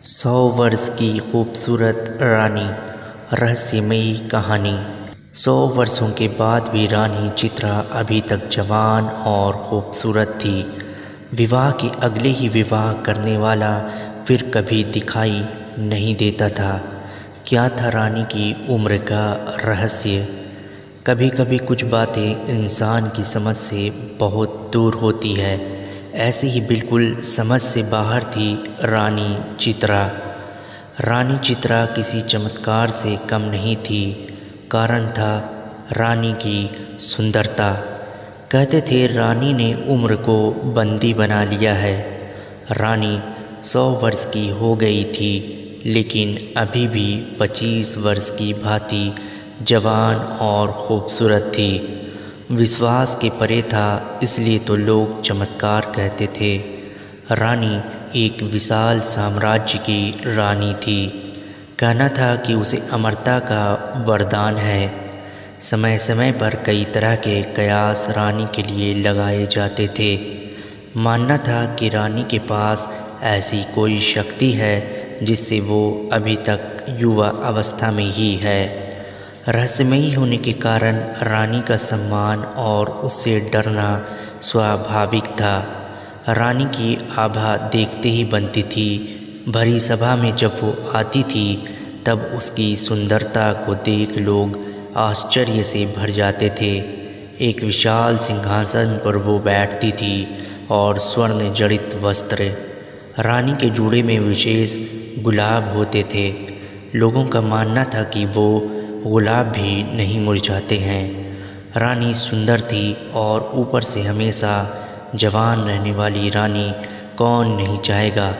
100 वर्ष की खूबसूरत रानी। रहस्यमयी कहानी। 100 वर्षों के बाद भी रानी चित्रा अभी तक जवान और खूबसूरत थी। विवाह के अगले ही विवाह करने वाला फिर कभी दिखाई नहीं देता था। क्या था रानी की उम्र का रहस्य? कभी कभी कुछ बातें इंसान की समझ से बहुत दूर होती है। ऐसे ही बिल्कुल समझ से बाहर थी रानी चित्रा। रानी चित्रा किसी चमत्कार से कम नहीं थी। कारण था रानी की सुंदरता। कहते थे रानी ने उम्र को बंदी बना लिया है। रानी 100 वर्ष की हो गई थी, लेकिन अभी भी 25 वर्ष की भांति जवान और खूबसूरत थी। विश्वास के परे था, इसलिए तो लोग चमत्कार कहते थे। रानी एक विशाल साम्राज्य की रानी थी। कहना था कि उसे अमरता का वरदान है। समय समय पर कई तरह के कयास रानी के लिए लगाए जाते थे। मानना था कि रानी के पास ऐसी कोई शक्ति है जिससे वो अभी तक युवा अवस्था में ही है। रहस्यमयी होने के कारण रानी का सम्मान और उससे डरना स्वाभाविक था। रानी की आभा देखते ही बनती थी। भरी सभा में जब वो आती थी तब उसकी सुंदरता को देख लोग आश्चर्य से भर जाते थे। एक विशाल सिंहासन पर वो बैठती थी और स्वर्ण जड़ित वस्त्र। रानी के जूड़े में विशेष गुलाब होते थे। लोगों का मानना था कि वो गुलाब भी नहीं मुरझाते हैं। रानी सुंदर थी और ऊपर से हमेशा जवान रहने वाली रानी कौन नहीं चाहेगा।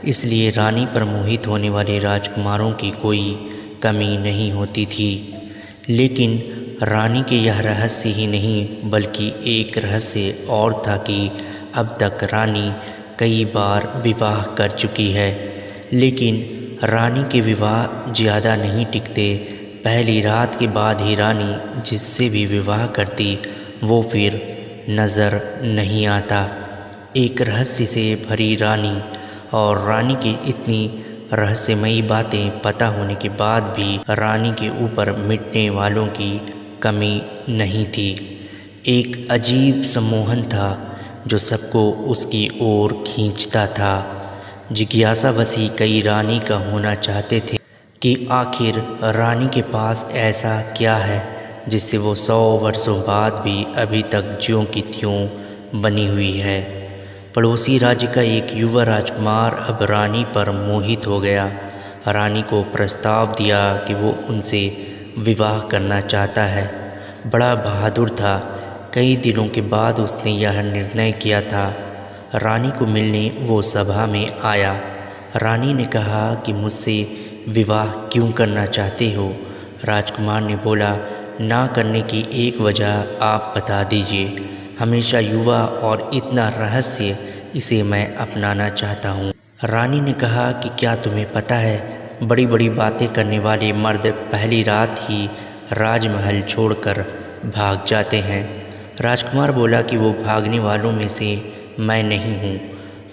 इसलिए रानी पर मोहित होने वाले राजकुमारों की कोई कमी नहीं होती थी। लेकिन रानी के यह रहस्य ही नहीं बल्कि एक रहस्य और था कि अब तक रानी कई बार विवाह कर चुकी है, लेकिन रानी के विवाह ज़्यादा नहीं टिकते। पहली रात के बाद ही रानी जिससे भी विवाह करती वो फिर नज़र नहीं आता। एक रहस्य से भरी रानी, और रानी की इतनी रहस्यमयी बातें पता होने के बाद भी रानी के ऊपर मिटने वालों की कमी नहीं थी। एक अजीब सम्मोहन था जो सबको उसकी ओर खींचता था। जिज्ञासा वसी कई रानी का होना चाहते थे कि आखिर रानी के पास ऐसा क्या है जिससे वो 100 वर्षों बाद भी अभी तक ज्यों की त्यों बनी हुई है। पड़ोसी राज्य का एक युवा राजकुमार अब रानी पर मोहित हो गया। रानी को प्रस्ताव दिया कि वो उनसे विवाह करना चाहता है। बड़ा बहादुर था। कई दिनों के बाद उसने यह निर्णय किया था। रानी को मिलने वो सभा में आया। रानी ने कहा कि मुझसे विवाह क्यों करना चाहते हो? राजकुमार ने बोला, ना करने की एक वजह आप बता दीजिए। हमेशा युवा और इतना रहस्य, इसे मैं अपनाना चाहता हूँ। रानी ने कहा कि क्या तुम्हें पता है, बड़ी बड़ी बातें करने वाले मर्द पहली रात ही राजमहल छोड़कर भाग जाते हैं। राजकुमार बोला कि वो भागने वालों में से मैं नहीं हूँ।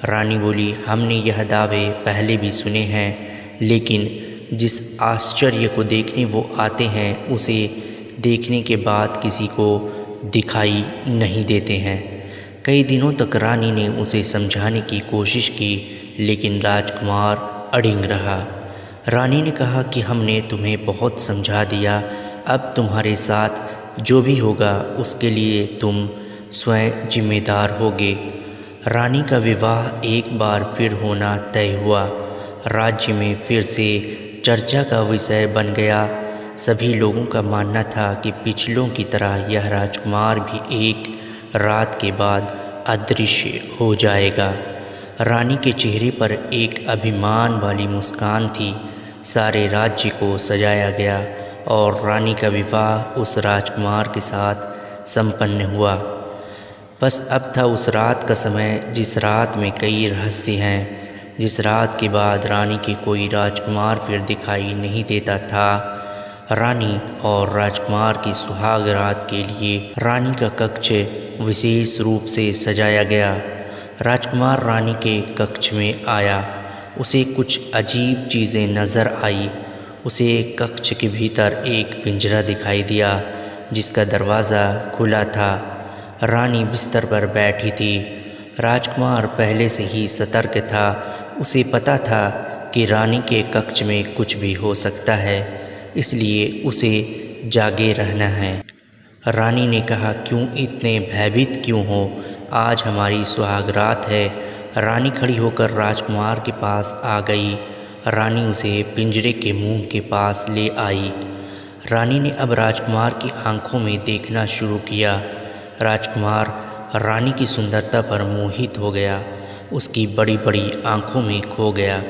रानी बोली, हमने यह दावे पहले भी सुने हैं, लेकिन जिस आश्चर्य को देखने वो आते हैं उसे देखने के बाद किसी को दिखाई नहीं देते हैं। कई दिनों तक रानी ने उसे समझाने की कोशिश की, लेकिन राजकुमार अड़िग रहा। रानी ने कहा कि हमने तुम्हें बहुत समझा दिया, अब तुम्हारे साथ जो भी होगा उसके लिए तुम स्वयं जिम्मेदार होगे। रानी का विवाह एक बार फिर होना तय हुआ। राज्य में फिर से चर्चा का विषय बन गया। सभी लोगों का मानना था कि पिछलों की तरह यह राजकुमार भी एक रात के बाद अदृश्य हो जाएगा। रानी के चेहरे पर एक अभिमान वाली मुस्कान थी। सारे राज्य को सजाया गया और रानी का विवाह उस राजकुमार के साथ संपन्न हुआ। बस अब था उस रात का समय जिस रात में कई रहस्य हैं, जिस रात के बाद रानी के कोई राजकुमार फिर दिखाई नहीं देता था। रानी और राजकुमार की सुहाग रात के लिए रानी का कक्ष विशेष रूप से सजाया गया। राजकुमार रानी के कक्ष में आया। उसे कुछ अजीब चीज़ें नज़र आई। उसे कक्ष के भीतर एक पिंजरा दिखाई दिया जिसका दरवाज़ा खुला था। रानी बिस्तर पर बैठी थी। राजकुमार पहले से ही सतर्क था। उसे पता था कि रानी के कक्ष में कुछ भी हो सकता है, इसलिए उसे जागे रहना है। रानी ने कहा, क्यों इतने भयभीत क्यों हो? आज हमारी सुहाग रात है। रानी खड़ी होकर राजकुमार के पास आ गई। रानी उसे पिंजरे के मुंह के पास ले आई। रानी ने अब राजकुमार की आंखों में देखना शुरू किया। राजकुमार रानी की सुंदरता पर मोहित हो गया, उसकी बड़ी बड़ी आंखों में खो गया।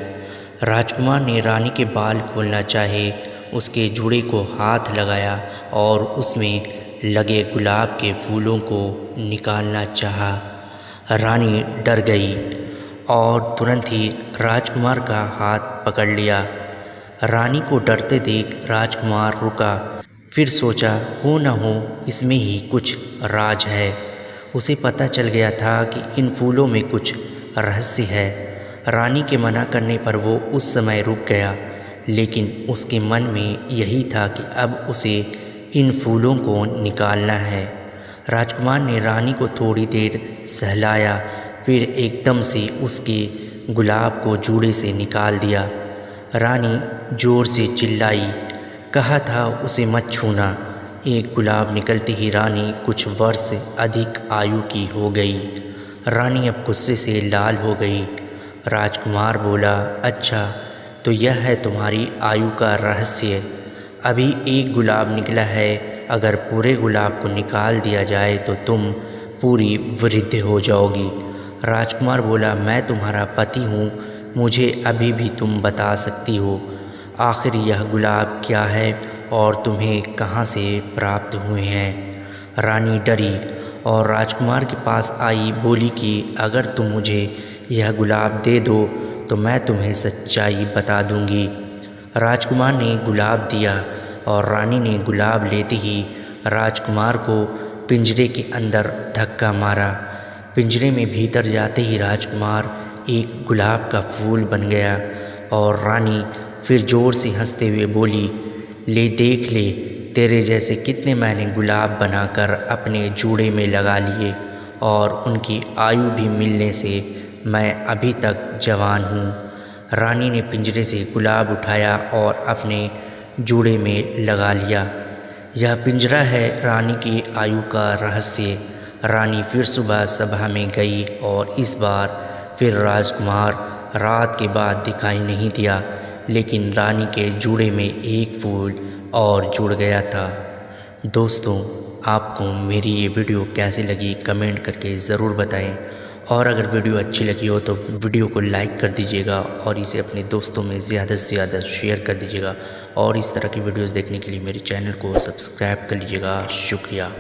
राजकुमार ने रानी के बाल खोलना चाहे, उसके जूड़े को हाथ लगाया और उसमें लगे गुलाब के फूलों को निकालना चाहा। रानी डर गई और तुरंत ही राजकुमार का हाथ पकड़ लिया। रानी को डरते देख राजकुमार रुका, फिर सोचा हो न हो इसमें ही कुछ राज है। उसे पता चल गया था कि इन फूलों में कुछ रहस्य है। रानी के मना करने पर वो उस समय रुक गया, लेकिन उसके मन में यही था कि अब उसे इन फूलों को निकालना है। राजकुमार ने रानी को थोड़ी देर सहलाया, फिर एकदम से उसके गुलाब को जूड़े से निकाल दिया। रानी ज़ोर से चिल्लाई, कहा था उसे मत छूना। एक गुलाब निकलते ही रानी कुछ वर्ष अधिक आयु की हो गई। रानी अब गुस्से से लाल हो गई। राजकुमार बोला, अच्छा तो यह है तुम्हारी आयु का रहस्य। अभी एक गुलाब निकला है, अगर पूरे गुलाब को निकाल दिया जाए तो तुम पूरी वृद्ध हो जाओगी। राजकुमार बोला, मैं तुम्हारा पति हूँ, मुझे अभी भी तुम बता सकती हो आखिर यह गुलाब क्या है और तुम्हें कहाँ से प्राप्त हुए हैं। रानी डरी और राजकुमार के पास आई, बोली कि अगर तुम मुझे यह गुलाब दे दो तो मैं तुम्हें सच्चाई बता दूंगी। राजकुमार ने गुलाब दिया और रानी ने गुलाब लेते ही राजकुमार को पिंजरे के अंदर धक्का मारा। पिंजरे में भीतर जाते ही राजकुमार एक गुलाब का फूल बन गया और रानी फिर ज़ोर से हंसते हुए बोली, ले देख ले, तेरे जैसे कितने मैंने गुलाब बनाकर अपने जूड़े में लगा लिए और उनकी आयु भी मिलने से मैं अभी तक जवान हूँ। रानी ने पिंजरे से गुलाब उठाया और अपने जूड़े में लगा लिया। यह पिंजरा है रानी की आयु का रहस्य। रानी फिर सुबह सभा में गई और इस बार फिर राजकुमार रात के बाद दिखाई नहीं दिया, लेकिन रानी के जूड़े में एक फूल और जुड़ गया था। दोस्तों, आपको मेरी ये वीडियो कैसी लगी कमेंट करके ज़रूर बताएं, और अगर वीडियो अच्छी लगी हो तो वीडियो को लाइक कर दीजिएगा और इसे अपने दोस्तों में ज़्यादा से ज़्यादा शेयर कर दीजिएगा। और इस तरह की वीडियोस देखने के लिए मेरे चैनल को सब्सक्राइब कर लीजिएगा। शुक्रिया।